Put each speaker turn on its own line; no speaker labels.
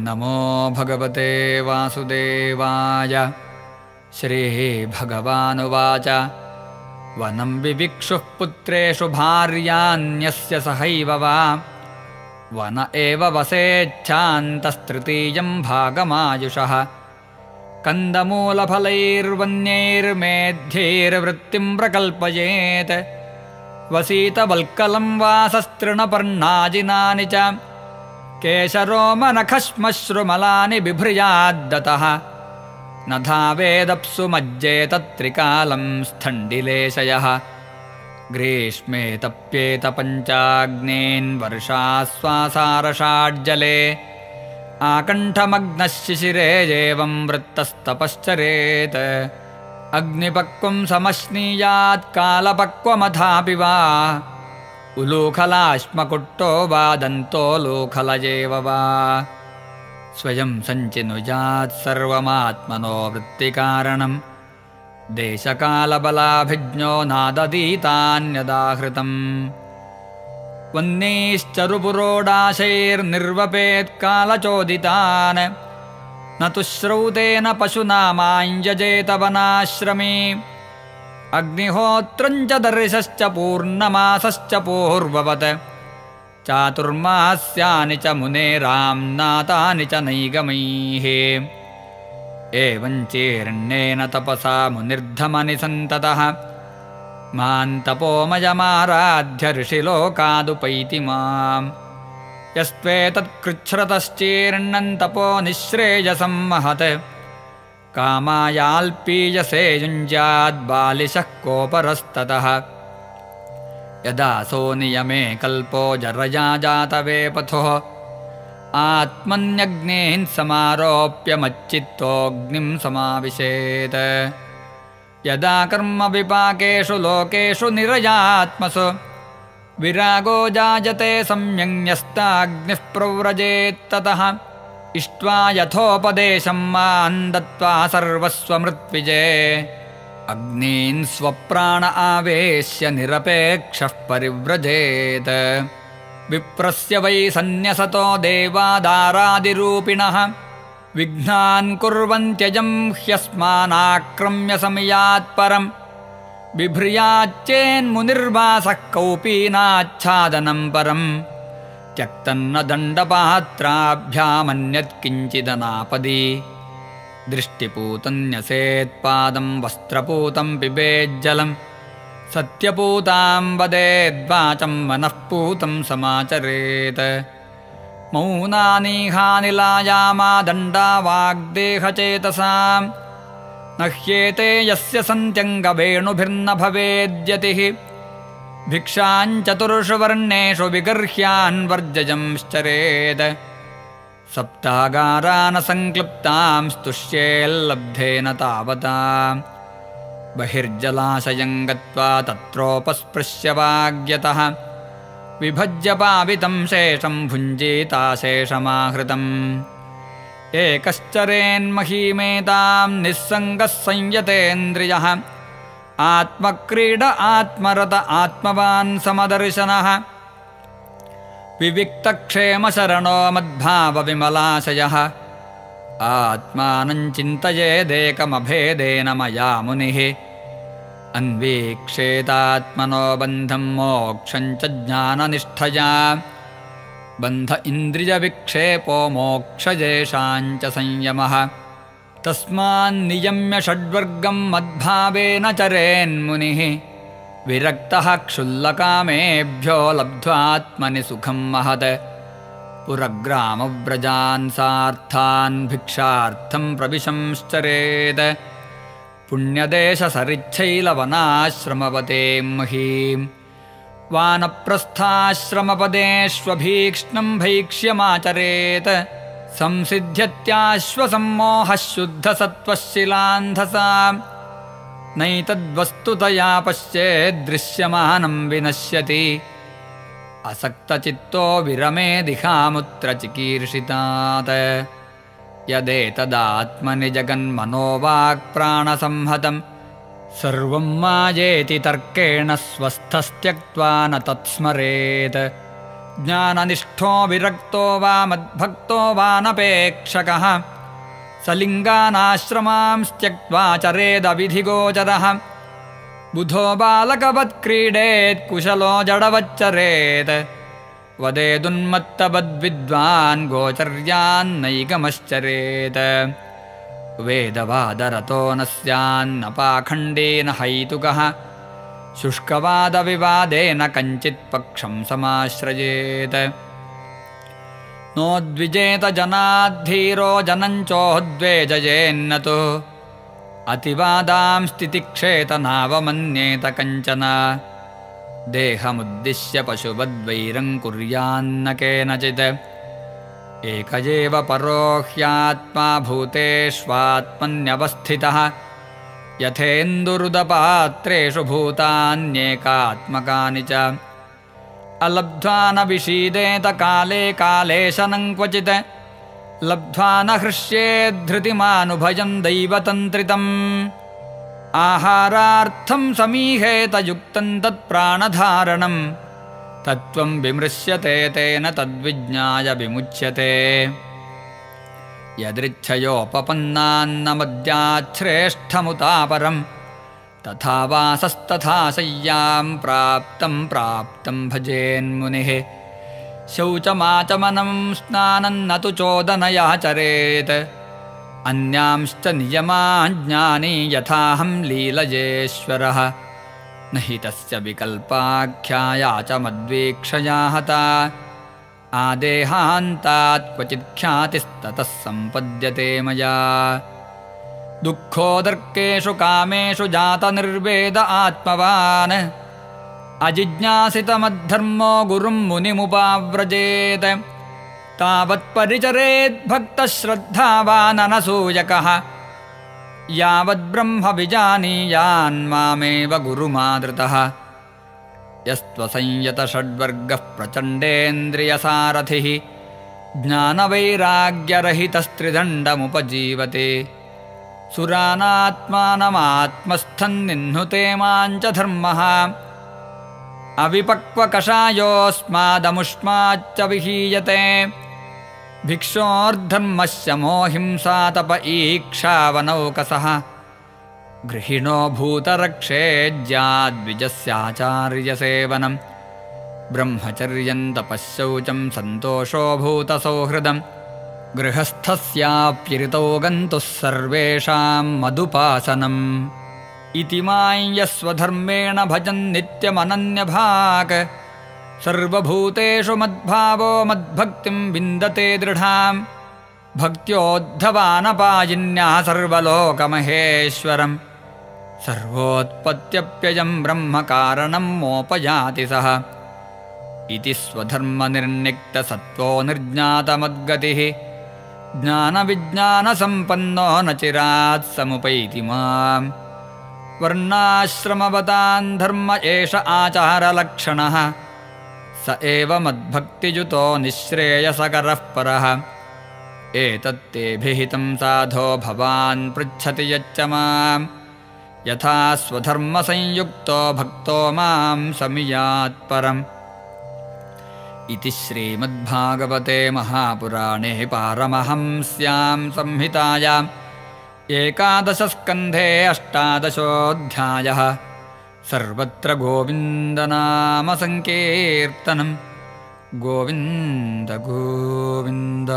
नमो भगवते वासुदेवाय। श्रीभगवानुवाच वनं विविक्षुः पुत्रेषु भार्यान्यस्य सहैव वा वन एव वसेच्छान्तस्तृतीयं भागमायुषः कन्दमूलफलैर्वन्यैर्मेध्यैर्वृत्तिं प्रकल्पयेत् वसीतवल्कलं वासस्तृणपर्णाजिनानि च केशरोमनखश्मश्रुमलानि बिभ्र्याद्दतः न धावेदप्सु मज्जेतत्त्रिकालं स्थण्डिलेशयः ग्रीष्मे तप्येत पञ्चाग्नेन् वर्षास्वासारषाड्जले आकण्ठमग्नः शिशिरे एवं वृत्तस्तपश्चरेत् अग्निपक्वं समश्नीयात् कालपक्वमथापि वा उलूखलाश्मकुट्टो वा दन्तोलूखलजेव वा स्वयं सञ्चिनुयात् सर्वमात्मनो वृत्तिकारणं देशकालबलाभिज्ञो नादधीतान्यदाहृतम् वह्निश्चरुपुरोडाशैर्निर्वपेत्कालचोदितान् न तु श्रौतेन पशुना माञ्जजेत वनाश्रमे अग्निहोत्रं च दर्शश्च पूर्णमासश्च पूर्ववत् चातुर्मास्यानि च मुनेराम्नातानि च नैगमैः एवञ्चेर्ण्येन तपसा मुनिर्धमनि सन्ततः मान्तपोमयमाराध्य ऋषिलोकादुपैति माम् यस्त्वेतत्कृच्छ्रतश्चीर्णं तपो निःश्रेयसं महत् कामायाल्पीयसे युञ्ज्याद्बालिशः कोपरस्ततः यदा सो नियमे कल्पो जरया जातवेपथुः आत्मन्यग्नेन् समारोप्य मच्चित्तोऽग्निं समाविशेत् यदा कर्मविपाकेषु लोकेषु निरयात्मसु विरागो जायते सम्यङ्न्यस्ताग्निः प्रव्रजेत्ततः इष्ट्वा यथोपदेशं मां दत्त्वा सर्वस्वमृत्विजे अग्नीन् स्वप्राण आवेश्य निरपेक्षः परिव्रजेत् विप्रस्य वै सन्न्यसतो देवादारादिरूपिणः विघ्नान् कुर्वन्त्यजं ह्यस्मानाक्रम्य समियात्परम् बिभ्र्याच्चेन्मुनिर्वासः कौपीनाच्छादनं परम् त्यक्तन्न दण्डपात्राभ्यामन्यत्किञ्चिदनापदी दृष्टिपूतं न्यसेत्पादं वस्त्रपूतं पिबेज्जलं सत्यपूतां वदेद्वाचं मनःपूतं समाचरेत् मौनानीहानिलायामा दण्डा वाग्देहचेतसां न ह्येते यस्य सन्त्यङ्गवेणुभिर्न भवेद्यतिः भिक्षाञ्चतुर्षु वर्णेषु विगर्ह्यान् वर्जयंश्चरेत् सप्तागारान् संक्लृप्तां स्तुष्येल्लब्धेन तावता बहिर्जलाशयं गत्वा तत्रोपस्पृश्य वाग्यतः विभज्य पावितं शेषं भुञ्जीताशेषमाहृतम् एकश्चरेन्महीमेतां निस्सङ्गः संयतेन्द्रियः आत्मक्रीड आत्मरत आत्मवान् समदर्शनः विविक्तक्षेमशरणो मद्भावविमलाशयः आत्मानं चिन्तयेदेकमभेदेन मया मुनिः अन्वीक्षेतात्मनो बन्धं मोक्षं च ज्ञाननिष्ठया बन्ध इन्द्रियविक्षेपो मोक्षयेषां च संयमः तस्मान्नियम्य षड्वर्गं मद्भावेन चरेन्मुनिः विरक्तः क्षुल्लकामेभ्यो लब्ध्वात्मनि सुखं महत् पुरग्रामव्रजान् सार्थान् भिक्षार्थं प्रविशंश्चरेत् पुण्यदेशसरिच्छैलवनाश्रमपतें महीं वानप्रस्थाश्रमपदेष्वभीक्ष्णं भैक्ष्यमाचरेत् संसिध्यत्याश्वसम्मोहः शुद्धसत्त्वः शिलान्धसा नैतद्वस्तुतया पश्येद्दृश्यमानं विनश्यति असक्तचित्तो विरमेदिहामुत्र चिकीर्षितात् यदेतदात्मनि जगन्मनोवाक्प्राणसंहतं सर्वं मायेति तर्केण स्वस्थस्त्यक्त्वा न तत्स्मरेत् ज्ञाननिष्ठो विरक्तो वा मद्भक्तो वा नपेक्षकः सलिङ्गानाश्रमांस्त्यक्त्वा चरेदविधिगोचरः बुधो बालकवत्क्रीडेत् कुशलो जडवच्चरेत् वदेदुन्मत्तवद्विद्वान् गोचर्यान्नैकमश्चरेत् वेदवादरतो न स्यान्नपाखण्डेन हैतुकः शुष्कवादविवादेन कञ्चित् पक्षं समाश्रयेत् नोद्विजेत जनाद्धीरो जनञ्चोद्वेजयेन्न तु अतिवादां स्थितिक्षेत नावमन्येत कञ्चन देहमुद्दिश्य पशुवद्वैरं कुर्यान्न केनचित् एक एव परो ह्यात्मा भूतेष्वात्मन्यवस्थितः यथेन्दुरुदपात्रेषु भूतान्येकात्मकानि च अलब्ध्वा न विषीदेत काले काले शनं क्वचित् लब्ध्वा न हृष्येद्धृतिमानुभयं दैवतन्त्रितम् आहारार्थं समीहेत युक्तं तत्प्राणधारणं तत्त्वं विमृश्यते तेन तद्विज्ञाय विमुच्यते यदृच्छयोपपन्नान्नमद्याच्छ्रेष्ठमुतापरं तथा वासस्तथा शय्यां प्राप्तं भजेन्मुनिः शौचमाचमनं स्नानं न तु चोदनयाचरेत् अन्यांश्च नियमाज्ञानी यथाहं लीलयेश्वरः न हि तस्य विकल्पाख्याया च मद्वीक्षया हता आदेहान्तात् क्वचित् ख्यातिस्ततः सम्पद्यते मया दुःखोदर्केषु कामेषु जातनिर्वेद आत्मवान् अजिज्ञासितमद्धर्मो गुरुं मुनिमुपाव्रजेत् तावत्परिचरेद्भक्तः श्रद्धावाननसूयकः यावद्ब्रह्म विजानीयान्मामेव गुरुमादृतः यस्त्वसंयतषड्वर्गः प्रचण्डेन्द्रियसारथिः ज्ञानवैराग्यरहितस्त्रिदण्डमुपजीवते सुरानात्मानमात्मस्थन्निह्नुते माञ्च धर्मः अविपक्वकषायोऽस्मादमुष्माच्च विहीयते भिक्षोर्धर्मस्य मोहिंसा तप ईक्षावनौकसः गृहिणो भूतरक्षेज्याद्विजस्याचार्यसेवनं ब्रह्मचर्यं तपःशौचं सन्तोषो भूतसौहृदं गृहस्थस्याप्यरितौ गन्तुः सर्वेषां मदुपासनम् इति माञ्यस्वधर्मेण भजन् नित्यमनन्यभाक् सर्वभूतेषु मद्भावो मद्भक्तिं विन्दते दृढां भक्त्योद्धवानपायिन्यः सर्वलोकमहेश्वरं सर्वोत्पत्त्यप्ययं ब्रह्मकारणं मोपयाति सः इति स्वधर्मनिर्निक्तसत्त्वो निर्ज्ञातमद्गतिः ज्ञानविज्ञानसम्पन्नो न चिरात् समुपैति माम् वर्णाश्रमवतान् धर्म एष आचारलक्षणः स एव मद्भक्तियुतो निःश्रेयसकरः परः एतत्तेभिहितं साधो भवान् पृच्छति यच्च मां यथा स्वधर्मसंयुक्तो भक्तो मां समियात् परम् इति श्रीमद्भागवते महापुराणे पारमहंस्यां संहितायाम् 11 स्कन्धे 18 सर्वत्र गोविन्दनाम संकीर्तनं गोविन्द गोविन्द।